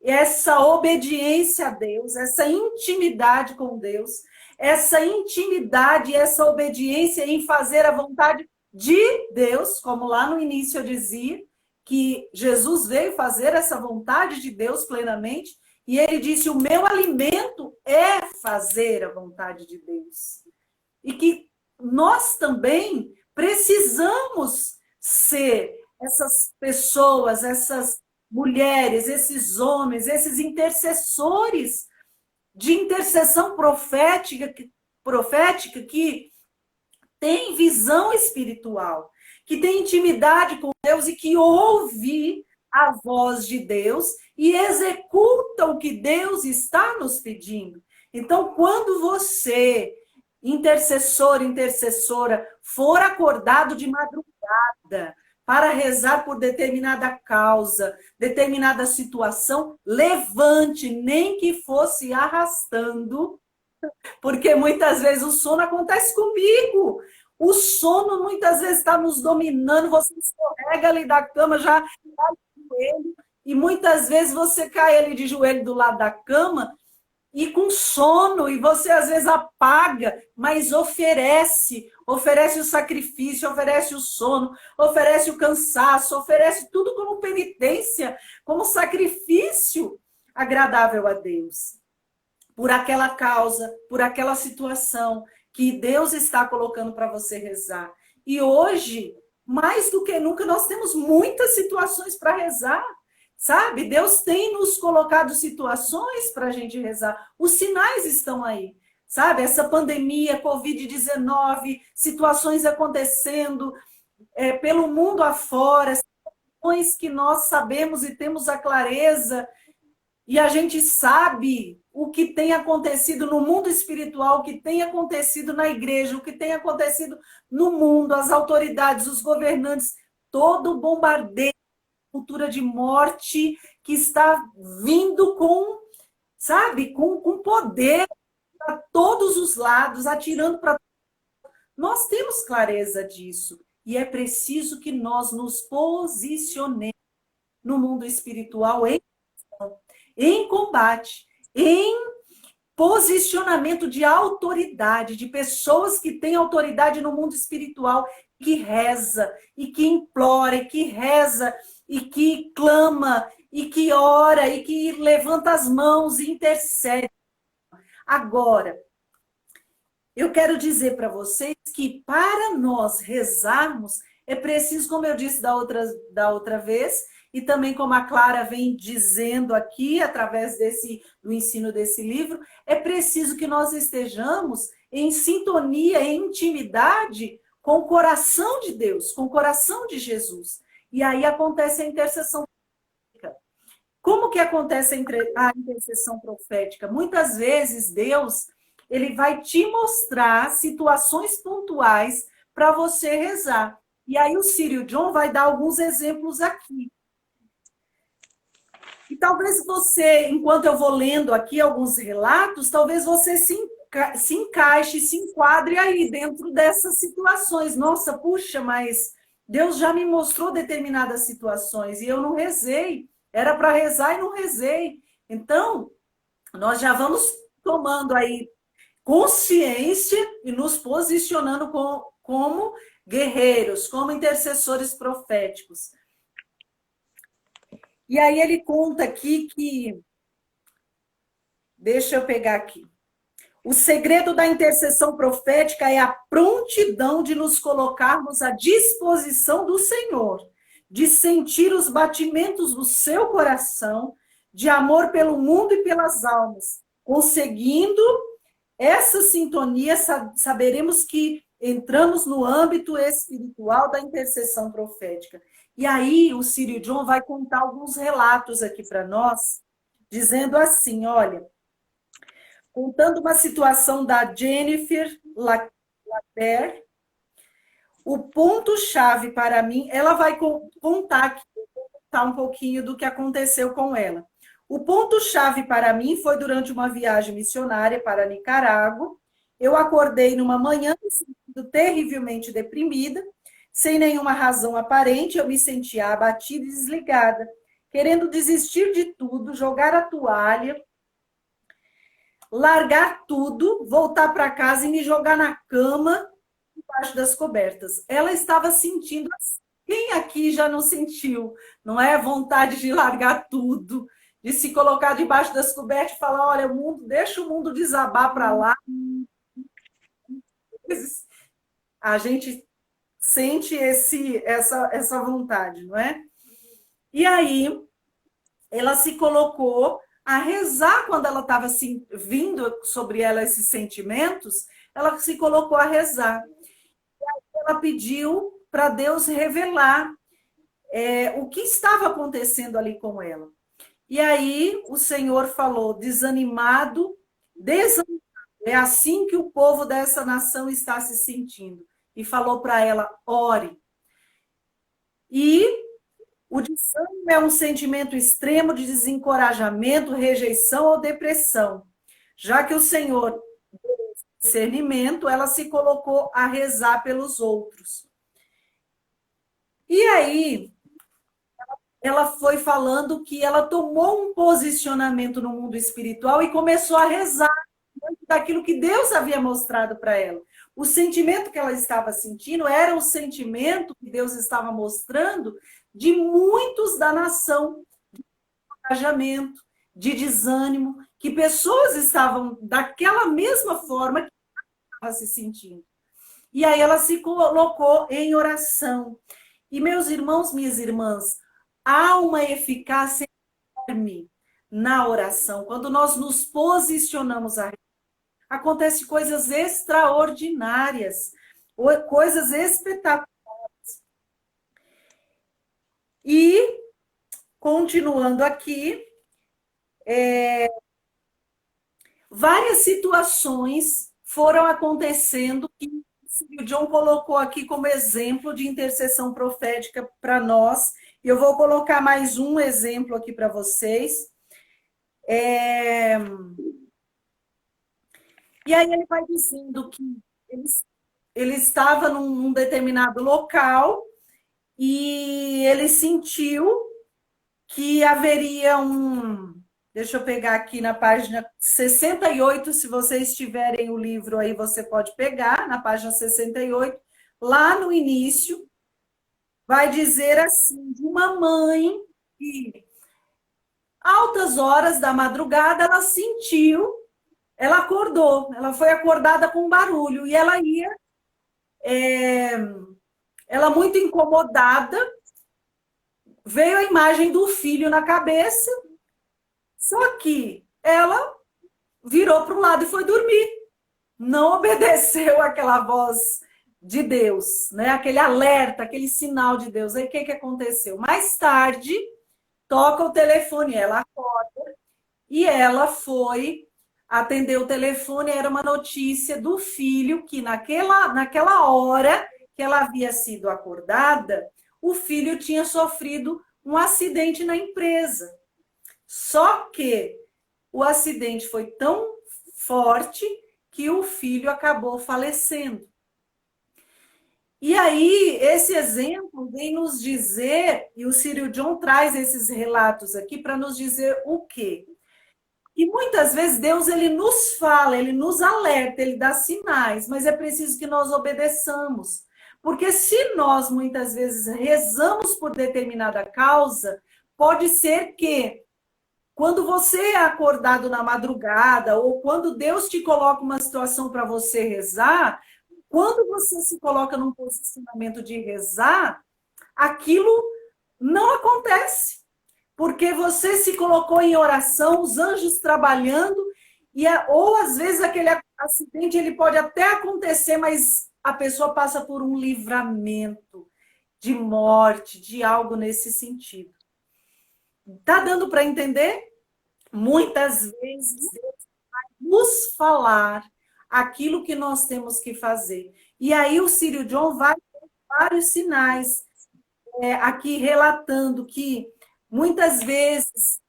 essa obediência a Deus, essa intimidade com Deus, essa intimidade, essa obediência em fazer a vontade de Deus, como lá no início eu dizia, que Jesus veio fazer essa vontade de Deus plenamente, e ele disse: o meu alimento é fazer a vontade de Deus. E que nós também precisamos ser essas pessoas, essas mulheres, esses homens, esses intercessores de intercessão profética que tem visão espiritual, que tem intimidade com Deus e que ouve a voz de Deus e executa o que Deus está nos pedindo. Então, quando você, intercessor, intercessora, for acordado de madrugada para rezar por determinada causa, determinada situação, levante, nem que fosse arrastando, porque muitas vezes o sono acontece comigo. O sono muitas vezes está nos dominando, você escorrega ali da cama, já cai de joelho, e muitas vezes você cai ali de joelho do lado da cama e com sono, e você às vezes apaga, mas oferece o sacrifício, oferece o sono, oferece o cansaço, oferece tudo como penitência, como sacrifício agradável a Deus. Por aquela causa, por aquela situação que Deus está colocando para você rezar. E hoje, mais do que nunca, nós temos muitas situações para rezar. Sabe? Deus tem nos colocado situações para a gente rezar. Os sinais estão aí. Sabe? Essa pandemia, Covid-19, situações acontecendo pelo mundo afora, situações que nós sabemos e temos a clareza, e a gente sabe o que tem acontecido no mundo espiritual, o que tem acontecido na igreja, o que tem acontecido no mundo, as autoridades, os governantes, todo o bombardeio, cultura de morte que está vindo com, sabe, com poder para todos os lados, atirando para... Nós temos clareza disso. E é preciso que nós nos posicionemos no mundo espiritual em combate, em posicionamento de autoridade, de pessoas que têm autoridade no mundo espiritual, que reza, e que implora, e que reza, e que clama, e que ora, e que levanta as mãos e intercede. Agora, eu quero dizer para vocês que para nós rezarmos, é preciso, como eu disse da outra vez, e também como a Clara vem dizendo aqui, através do ensino desse livro, é preciso que nós estejamos em sintonia, em intimidade com o coração de Deus, com o coração de Jesus. E aí acontece a intercessão profética. Como que acontece a intercessão profética? Muitas vezes Deus, ele vai te mostrar situações pontuais para você rezar. E aí o Círio John vai dar alguns exemplos aqui. E talvez você, enquanto eu vou lendo aqui alguns relatos, talvez você se encaixe, se enquadre aí dentro dessas situações. Nossa, puxa, mas Deus já me mostrou determinadas situações e eu não rezei. Era para rezar e não rezei. Então, nós já vamos tomando aí consciência e nos posicionando como guerreiros, como intercessores proféticos. E aí ele conta aqui que... Deixa eu pegar aqui. O segredo da intercessão profética é a prontidão de nos colocarmos à disposição do Senhor, de sentir os batimentos do seu coração, de amor pelo mundo e pelas almas. Conseguindo essa sintonia, saberemos que entramos no âmbito espiritual da intercessão profética. E aí o Círio John vai contar alguns relatos aqui para nós, dizendo assim, olha, contando uma situação da Jennifer Laper, o ponto-chave para mim, ela vai contar um pouquinho do que aconteceu com ela. O ponto-chave para mim foi durante uma viagem missionária para Nicarágua. Eu acordei numa manhã me sentindo terrivelmente deprimida, sem nenhuma razão aparente, eu me sentia abatida e desligada, querendo desistir de tudo, jogar a toalha, largar tudo, voltar para casa e me jogar na cama, debaixo das cobertas. Ela estava sentindo assim. Quem aqui já não sentiu, não é? Vontade de largar tudo, de se colocar debaixo das cobertas e falar, olha, o mundo, deixa o mundo desabar para lá. A gente sente essa vontade, não é? E aí, ela se colocou a rezar quando ela estava assim, vindo sobre ela esses sentimentos, ela se colocou a rezar. Ela pediu para Deus revelar o que estava acontecendo ali com ela. E aí o Senhor falou, desanimado, é assim que o povo dessa nação está se sentindo. E falou para ela, ore. E o desânimo é um sentimento extremo de desencorajamento, rejeição ou depressão. Já que o Senhor deu discernimento, ela se colocou a rezar pelos outros. E aí, ela foi falando que ela tomou um posicionamento no mundo espiritual e começou a rezar daquilo que Deus havia mostrado para ela. O sentimento que ela estava sentindo era o sentimento que Deus estava mostrando de muitos da nação, de engajamento, de desânimo, que pessoas estavam daquela mesma forma que ela se sentindo. E aí ela se colocou em oração. E meus irmãos, minhas irmãs, há uma eficácia enorme na oração. Quando nós nos posicionamos a acontecem coisas extraordinárias, coisas espetaculares. E, continuando aqui, várias situações foram acontecendo que o John colocou aqui como exemplo de intercessão profética para nós. E eu vou colocar mais um exemplo aqui para vocês. E aí ele vai dizendo que ele estava num determinado local e ele sentiu que haveria um... Deixa eu pegar aqui na página 68, se vocês tiverem o livro aí, você pode pegar, na página 68, lá no início, vai dizer assim, de uma mãe que, altas horas da madrugada, ela sentiu, ela acordou, ela foi acordada com barulho, e ela ia, ela muito incomodada, veio a imagem do filho na cabeça, só que ela virou para o lado e foi dormir. Não obedeceu aquela voz de Deus, né? Aquele alerta, aquele sinal de Deus. Aí o que aconteceu? Mais tarde, toca o telefone, ela acorda e ela foi atender o telefone. Era uma notícia do filho que naquela hora que ela havia sido acordada, o filho tinha sofrido um acidente na empresa. Só que o acidente foi tão forte que o filho acabou falecendo. E aí, esse exemplo vem nos dizer, e o Círio John traz esses relatos aqui para nos dizer o quê? E muitas vezes Deus ele nos fala, ele nos alerta, ele dá sinais, mas é preciso que nós obedeçamos. Porque se nós muitas vezes rezamos por determinada causa, pode ser que quando você é acordado na madrugada, ou quando Deus te coloca uma situação para você rezar, quando você se coloca num posicionamento de rezar, aquilo não acontece. Porque você se colocou em oração, os anjos trabalhando, ou às vezes aquele acidente ele pode até acontecer, mas a pessoa passa por um livramento, de morte, de algo nesse sentido. Tá dando para entender? Muitas vezes Deus vai nos falar aquilo que nós temos que fazer. E aí o Círio John vai ter vários sinais aqui relatando que muitas vezes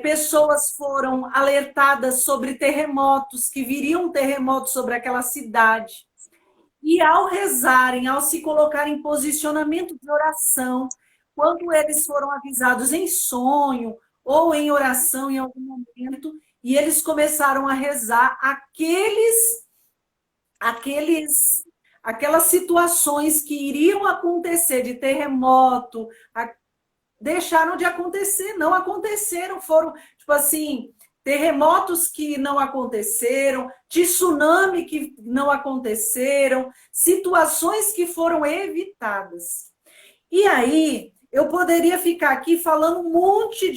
pessoas foram alertadas sobre terremotos, que viriam terremotos sobre aquela cidade. E ao rezarem, ao se colocarem em posicionamento de oração, quando eles foram avisados em sonho ou em oração em algum momento, e eles começaram a rezar aquelas situações que iriam acontecer de terremoto, deixaram de acontecer, não aconteceram, foram, tipo assim, terremotos que não aconteceram, tsunami que não aconteceram, situações que foram evitadas. E aí, eu poderia ficar aqui falando um monte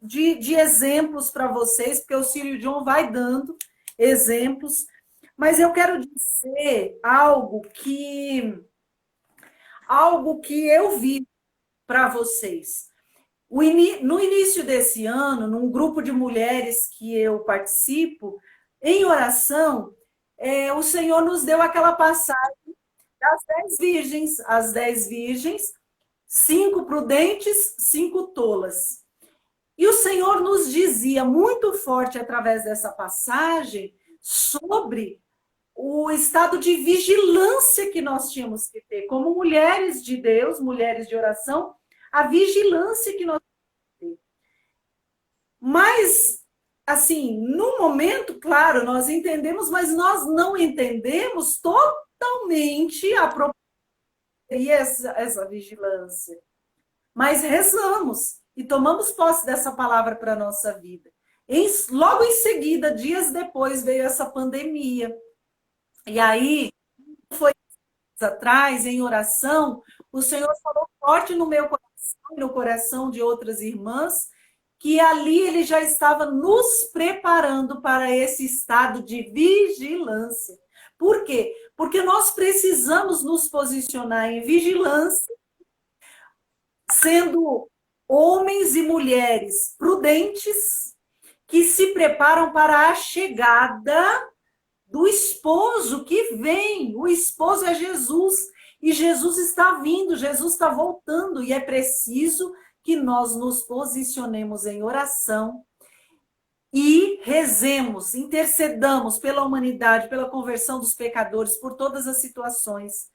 de exemplos para vocês, porque o Círio John vai dando exemplos, mas eu quero dizer algo que eu vi para vocês. No início desse ano, num grupo de mulheres que eu participo, em oração, o Senhor nos deu aquela passagem das 10 virgens, as 10 virgens, 5 prudentes, 5 tolas. E o Senhor nos dizia muito forte através dessa passagem sobre o estado de vigilância que nós tínhamos que ter, como mulheres de Deus, mulheres de oração, a vigilância que nós temos que ter. Mas, assim, no momento, claro, nós entendemos, mas nós não entendemos totalmente a essa vigilância. Mas rezamos e tomamos posse dessa palavra para a nossa vida. Logo em seguida, dias depois, veio essa pandemia. E aí, foi atrás, em oração, o Senhor falou forte no meu coração e no coração de outras irmãs, que ali ele já estava nos preparando para esse estado de vigilância. Por quê? Porque nós precisamos nos posicionar em vigilância, sendo homens e mulheres prudentes, que se preparam para a chegada do esposo que vem. O esposo é Jesus. E Jesus está vindo, Jesus está voltando. E é preciso que nós nos posicionemos em oração e rezemos, intercedamos pela humanidade, pela conversão dos pecadores, por todas as situações.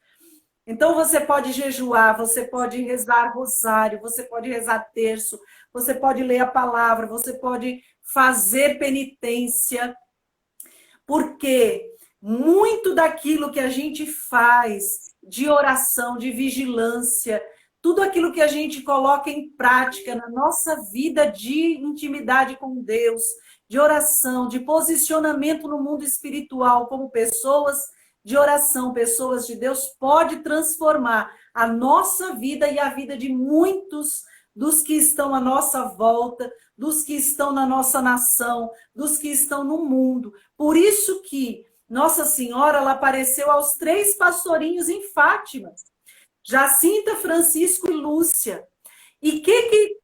Então você pode jejuar, você pode rezar rosário, você pode rezar terço, você pode ler a palavra, você pode fazer penitência, porque muito daquilo que a gente faz de oração, de vigilância, tudo aquilo que a gente coloca em prática na nossa vida de intimidade com Deus, de oração, de posicionamento no mundo espiritual como pessoas de oração, pessoas de Deus, pode transformar a nossa vida e a vida de muitos dos que estão à nossa volta, dos que estão na nossa nação, dos que estão no mundo. Por isso que Nossa Senhora ela apareceu aos 3 pastorinhos em Fátima, Jacinta, Francisco e Lúcia. E o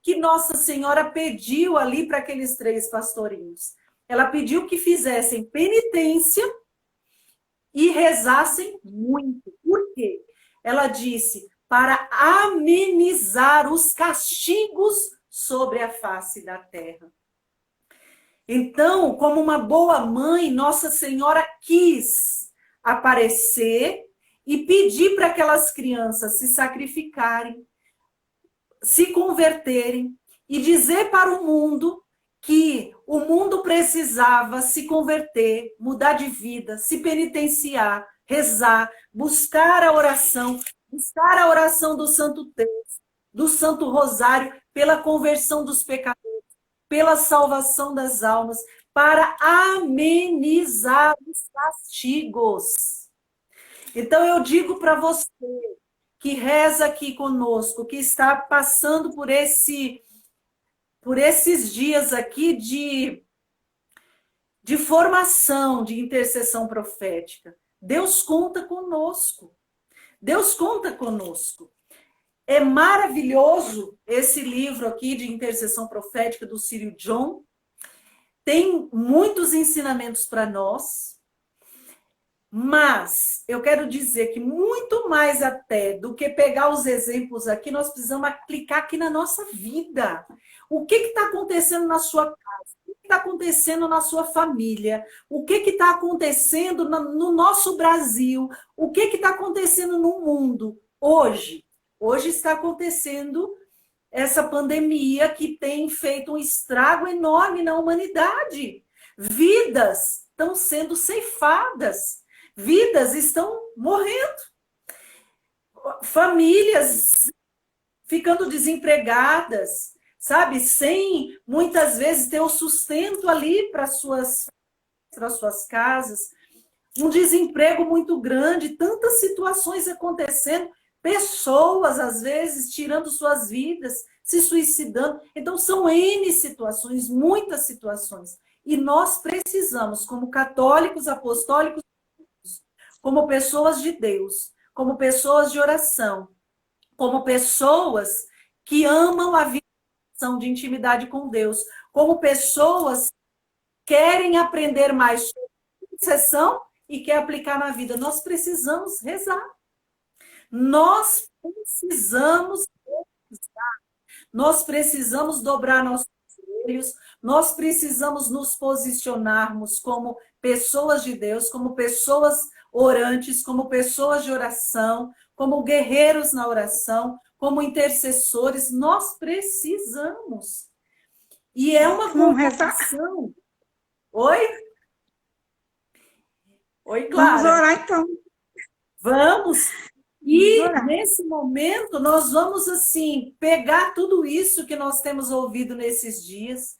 que Nossa Senhora pediu ali para aqueles 3 pastorinhos? Ela pediu que fizessem penitência e rezassem muito. Por quê? Ela disse, para amenizar os castigos sobre a face da terra. Então, como uma boa mãe, Nossa Senhora quis aparecer e pedir para aquelas crianças se sacrificarem, se converterem e dizer para o mundo que o mundo precisava se converter, mudar de vida, se penitenciar, rezar, buscar a oração do Santo Terço, do Santo Rosário, pela conversão dos pecadores, pela salvação das almas, para amenizar os castigos. Então eu digo para você que reza aqui conosco, que está passando por esses dias aqui de formação, de intercessão profética. Deus conta conosco. Deus conta conosco. É maravilhoso esse livro aqui de intercessão profética do Círio John. Tem muitos ensinamentos para nós, mas eu quero dizer que muito mais até do que pegar os exemplos aqui, nós precisamos aplicar aqui na nossa vida. O que está acontecendo na sua casa? O que está acontecendo na sua família? O que está acontecendo no nosso Brasil? O que está acontecendo no mundo hoje? Hoje está acontecendo essa pandemia que tem feito um estrago enorme na humanidade. Vidas estão sendo ceifadas, vidas estão morrendo, famílias ficando desempregadas, sabe? Sem, muitas vezes, ter o sustento ali para suas casas, um desemprego muito grande, tantas situações acontecendo, pessoas, às vezes, tirando suas vidas, se suicidando. Então, são N situações, muitas situações. E nós precisamos, como católicos, apostólicos, como pessoas de Deus, como pessoas de oração, como pessoas que amam a vida de intimidade com Deus, como pessoas que querem aprender mais sobre intercessão e quer aplicar na vida. Nós precisamos rezar. Nós precisamos dobrar nossos joelhos, nós precisamos nos posicionarmos como pessoas de Deus, como pessoas orantes, como pessoas de oração, como guerreiros na oração, como intercessores. Nós precisamos. E é uma convocação. Oi? Oi, Clara. Vamos orar, então. Vamos. E nesse momento nós vamos assim pegar tudo isso que nós temos ouvido nesses dias,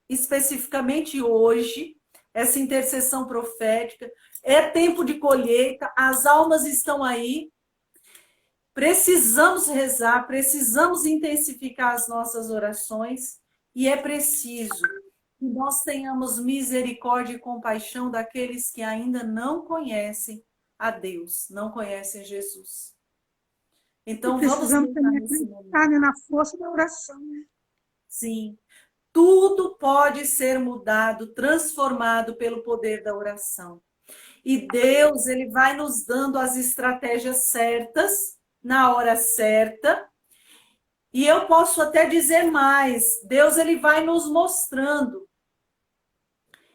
especificamente hoje, essa intercessão profética, é tempo de colheita, as almas estão aí. Precisamos rezar, precisamos intensificar as nossas orações e é preciso que nós tenhamos misericórdia e compaixão daqueles que ainda não conhecem a Deus, não conhecem Jesus. Então, precisamos também na força da oração, né? Sim. Tudo pode ser mudado, transformado pelo poder da oração. E Deus, ele vai nos dando as estratégias certas, na hora certa. E eu posso até dizer mais, Deus, ele vai nos mostrando.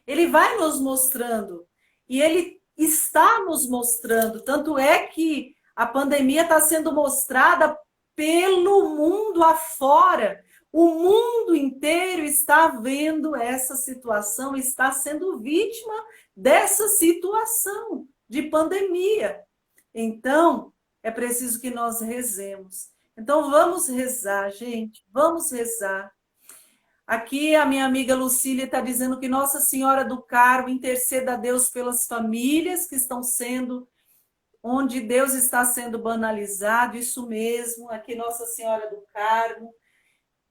Ele vai nos mostrando. E ele está nos mostrando. Tanto é que a pandemia está sendo mostrada pelo mundo afora. O mundo inteiro está vendo essa situação, está sendo vítima dessa situação de pandemia. Então, é preciso que nós rezemos. Então, vamos rezar, gente. Vamos rezar. Aqui a minha amiga Lucília está dizendo que Nossa Senhora do Carmo interceda a Deus pelas famílias que estão sendo, onde Deus está sendo banalizado, isso mesmo, aqui Nossa Senhora do Carmo,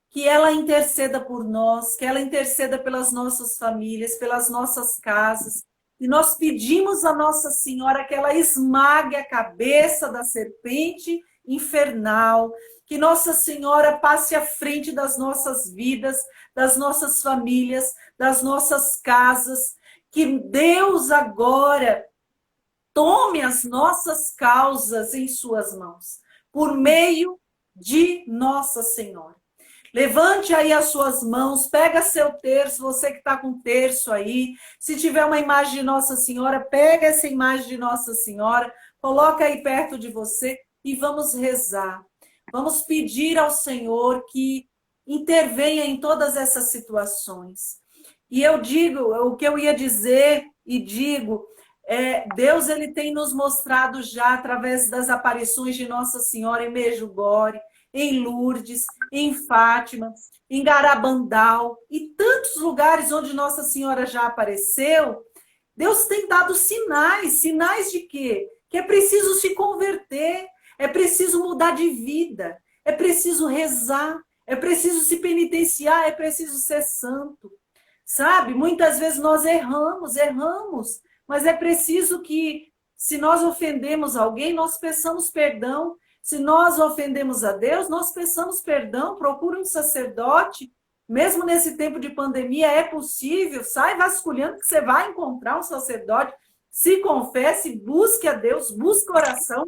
que ela interceda por nós, que ela interceda pelas nossas famílias, pelas nossas casas, e nós pedimos a Nossa Senhora que ela esmague a cabeça da serpente infernal, que Nossa Senhora passe à frente das nossas vidas, das nossas famílias, das nossas casas, que Deus agora tome as nossas causas em suas mãos, por meio de Nossa Senhora. Levante aí as suas mãos, pega seu terço, você que está com terço aí, se tiver uma imagem de Nossa Senhora, pega essa imagem de Nossa Senhora, coloca aí perto de você e vamos rezar. Vamos pedir ao Senhor que intervenha em todas essas situações. E eu digo, o que eu ia dizer e digo, Deus ele tem nos mostrado já através das aparições de Nossa Senhora em Medjugorje, em Lourdes, em Fátima, em Garabandal e tantos lugares onde Nossa Senhora já apareceu. Deus tem dado sinais. Sinais de quê? Que é preciso se converter, é preciso mudar de vida, é preciso rezar, é preciso se penitenciar, é preciso ser santo. Sabe? Muitas vezes nós erramos, mas é preciso que, se nós ofendemos alguém, nós peçamos perdão, Se nós ofendemos a Deus, nós peçamos perdão, procure um sacerdote. Mesmo nesse tempo de pandemia, é possível. Sai vasculhando que você vai encontrar um sacerdote. Se confesse, busque a Deus, busque oração.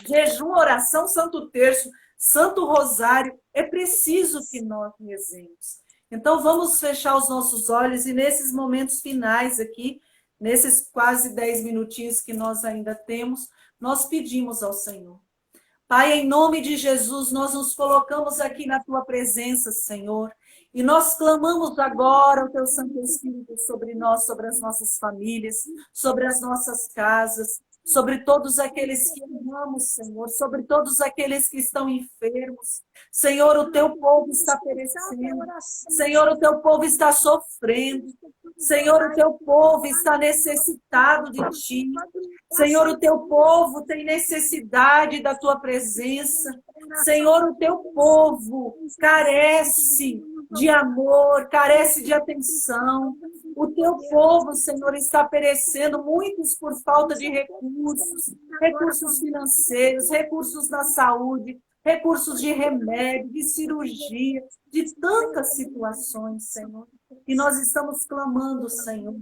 Jejum, oração, Santo Terço, Santo Rosário. É preciso que nós rezemos. Então, vamos fechar os nossos olhos e nesses momentos finais aqui, nesses quase 10 minutinhos que nós ainda temos, nós pedimos ao Senhor. Pai, em nome de Jesus, nós nos colocamos aqui na Tua presença, Senhor, e nós clamamos agora o Teu Santo Espírito sobre nós, sobre as nossas famílias, sobre as nossas casas, sobre todos aqueles que amamos, Senhor, sobre todos aqueles que estão enfermos. Senhor, o Teu povo está perecendo. Senhor, o Teu povo está sofrendo. Senhor, o Teu povo está necessitado de Ti. Senhor, o Teu povo tem necessidade da Tua presença. Senhor, o Teu povo carece de amor, carece de atenção. O Teu povo, Senhor, está perecendo, muitos por falta de recursos, recursos financeiros, recursos na saúde, recursos de remédio, de cirurgia, de tantas situações, Senhor. E nós estamos clamando, Senhor,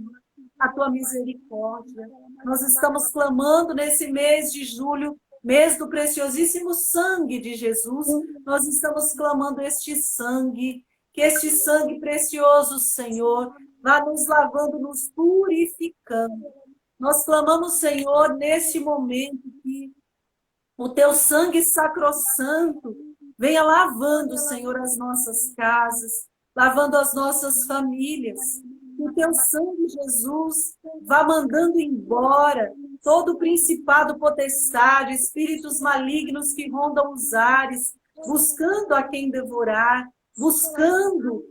a Tua misericórdia. Nós estamos clamando nesse mês de julho, mês do preciosíssimo sangue de Jesus. Nós estamos clamando este sangue, que este sangue precioso, Senhor, vá nos lavando, nos purificando. Nós clamamos, Senhor, neste momento que o Teu sangue sacrossanto venha lavando, Senhor, as nossas casas, lavando as nossas famílias. Que o Teu sangue, Jesus, vá mandando embora todo principado, potestade, espíritos malignos que rondam os ares, buscando a quem devorar, buscando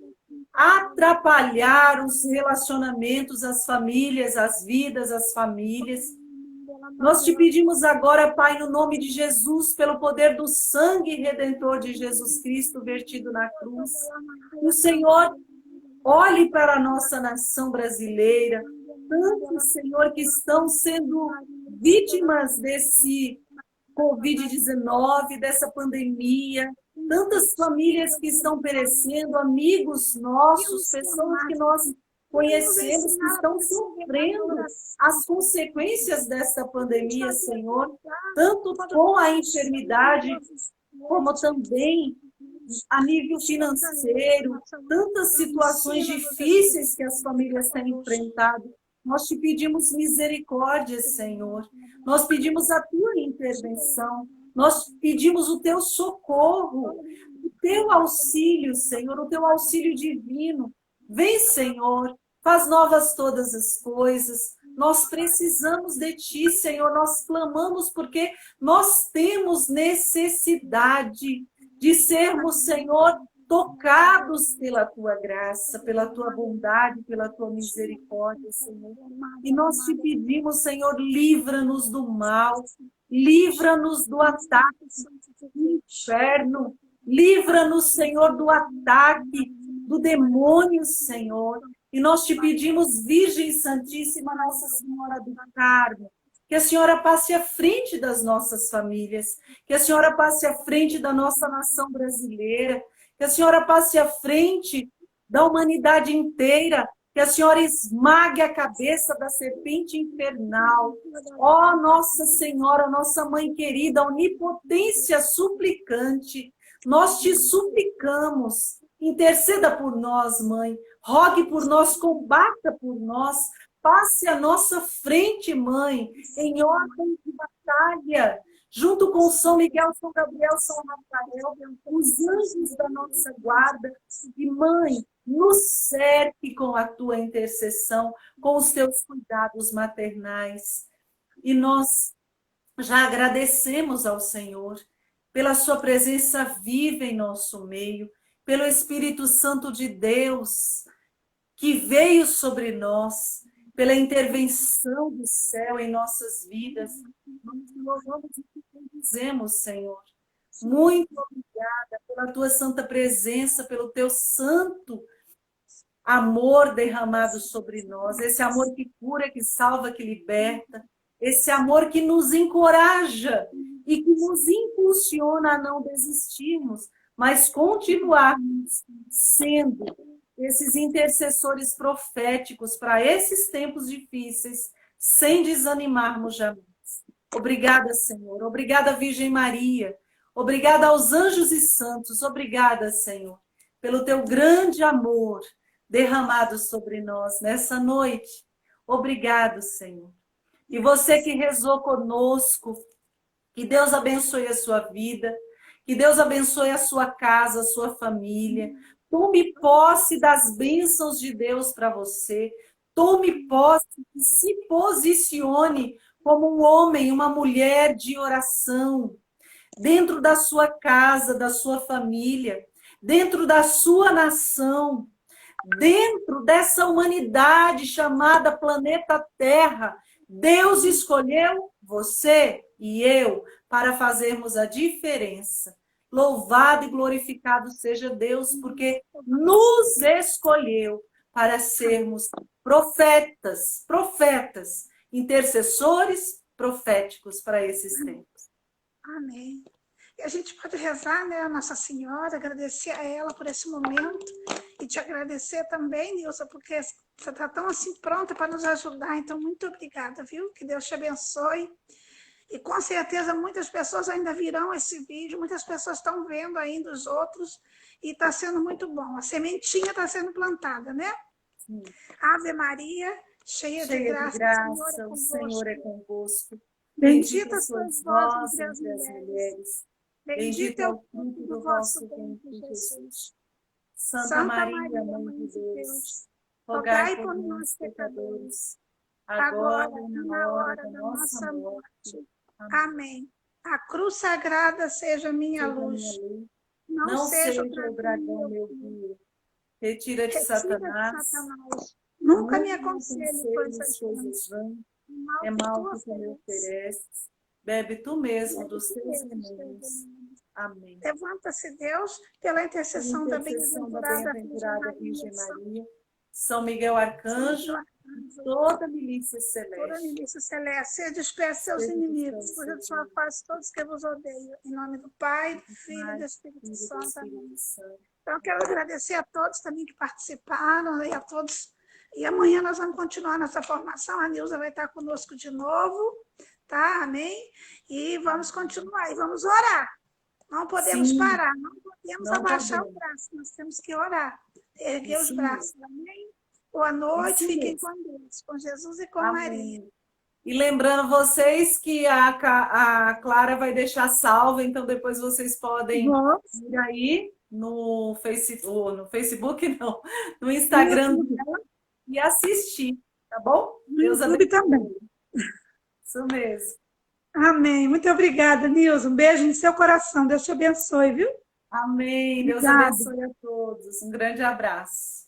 atrapalhar os relacionamentos, as famílias, as vidas, as famílias. Nós Te pedimos agora, Pai, no nome de Jesus, pelo poder do sangue redentor de Jesus Cristo vertido na cruz, que o Senhor olhe para a nossa nação brasileira, tantos, Senhor, que estão sendo vítimas desse Covid-19, dessa pandemia, tantas famílias que estão perecendo, amigos nossos, pessoas que nós conhecemos que estão sofrendo as consequências dessa pandemia, Senhor, tanto com a enfermidade, como também a nível financeiro, tantas situações difíceis que as famílias têm enfrentado. Nós Te pedimos misericórdia, Senhor. Nós pedimos a Tua intervenção. Nós pedimos o Teu socorro, o Teu auxílio, Senhor, o Teu auxílio divino. Vem, Senhor, faz novas todas as coisas. Nós precisamos de Ti, Senhor. Nós clamamos porque nós temos necessidade de sermos, Senhor, tocados pela Tua graça, pela Tua bondade, pela Tua misericórdia, Senhor. E nós Te pedimos, Senhor, livra-nos do mal, livra-nos do ataque do inferno, livra-nos, Senhor, do ataque do demônio, Senhor. E nós Te pedimos, Virgem Santíssima, Nossa Senhora do Carmo, que a Senhora passe à frente das nossas famílias, que a Senhora passe à frente da nossa nação brasileira, que a Senhora passe à frente da humanidade inteira, que a Senhora esmague a cabeça da serpente infernal. Ó Nossa Senhora, nossa Mãe querida, onipotência suplicante, nós Te suplicamos, interceda por nós, Mãe, rogue por nós, combata por nós, passe à nossa frente, Mãe, em ordem de batalha, junto com São Miguel, São Gabriel, São Rafael, os anjos da nossa guarda. E, Mãe, nos cerque com a Tua intercessão, com os Teus cuidados maternais. E nós já agradecemos ao Senhor pela Sua presença viva em nosso meio, pelo Espírito Santo de Deus que veio sobre nós, pela intervenção do céu em nossas vidas. Nós te louvamos e te bendizemos, Senhor. Muito obrigada pela Tua santa presença, pelo Teu santo amor derramado sobre nós, esse amor que cura, que salva, que liberta, esse amor que nos encoraja e que nos impulsiona a não desistirmos, mas continuarmos sendo esses intercessores proféticos para esses tempos difíceis, sem desanimarmos jamais. Obrigada, Senhor. Obrigada, Virgem Maria. Obrigada aos anjos e santos. Obrigada, Senhor, pelo teu grande amor derramado sobre nós nessa noite. Obrigado, Senhor. E você que rezou conosco, que Deus abençoe a sua vida, que Deus abençoe a sua casa, a sua família. Tome posse das bênçãos de Deus para você. Tome posse e se posicione como um homem, uma mulher de oração, dentro da sua casa, da sua família, dentro da sua nação, dentro dessa humanidade chamada planeta Terra. Deus escolheu você e eu para fazermos a diferença. Louvado e glorificado seja Deus, porque nos escolheu para sermos profetas, intercessores proféticos para esses tempos. Amém. E a gente pode rezar, né, a Nossa Senhora, agradecer a ela por esse momento e te agradecer também, Nilza, porque você está tão assim pronta para nos ajudar. Então, muito obrigada, viu? Que Deus te abençoe. E com certeza muitas pessoas ainda virão esse vídeo, muitas pessoas estão vendo ainda os outros e está sendo muito bom. A sementinha está sendo plantada, né? Sim. Ave Maria, cheia de graça, o Senhor é convosco. Bendita sois vós entre as mulheres. Bendito é o fruto do vosso ventre, Jesus. Santa Maria, Mãe de Deus, rogai por nós, pecadores, agora e na hora da nossa morte. Amém. A cruz sagrada seja minha luz. Não seja o dragão meu guia. Retira-te, Satanás. Nunca me aconselhe coisas vãs. É mal que tu me ofereces. Bebe tu mesmo dos teus remédios. Amém. Levanta-se, Deus, pela intercessão da bem-aventurada Virgem Maria, São Miguel Arcanjo, toda a milícia celeste. Sede dispersa seus inimigos, fuja de sua face todos que vos odeiam. Em nome do Pai, do Filho e do Espírito Santo. Amém. Então, eu quero agradecer a todos também que participaram, e a todos. E amanhã nós vamos continuar nossa formação. A Nilza vai estar conosco de novo, tá? Amém? E vamos continuar, e vamos orar. Não podemos parar, não podemos abaixar o braço, nós temos que orar, erguer os braços. Amém? Boa noite, fiquem com Deus, com Jesus e com Maria. E lembrando vocês que a Clara vai deixar salvo, então depois vocês podem ir aí no Facebook, não, no Instagram dela e assistir, tá bom? Deus abençoe também. Isso mesmo. Amém. Muito obrigada, Nilza. Um beijo no seu coração. Deus te abençoe, viu? Amém. Deus abençoe a todos. Um grande abraço.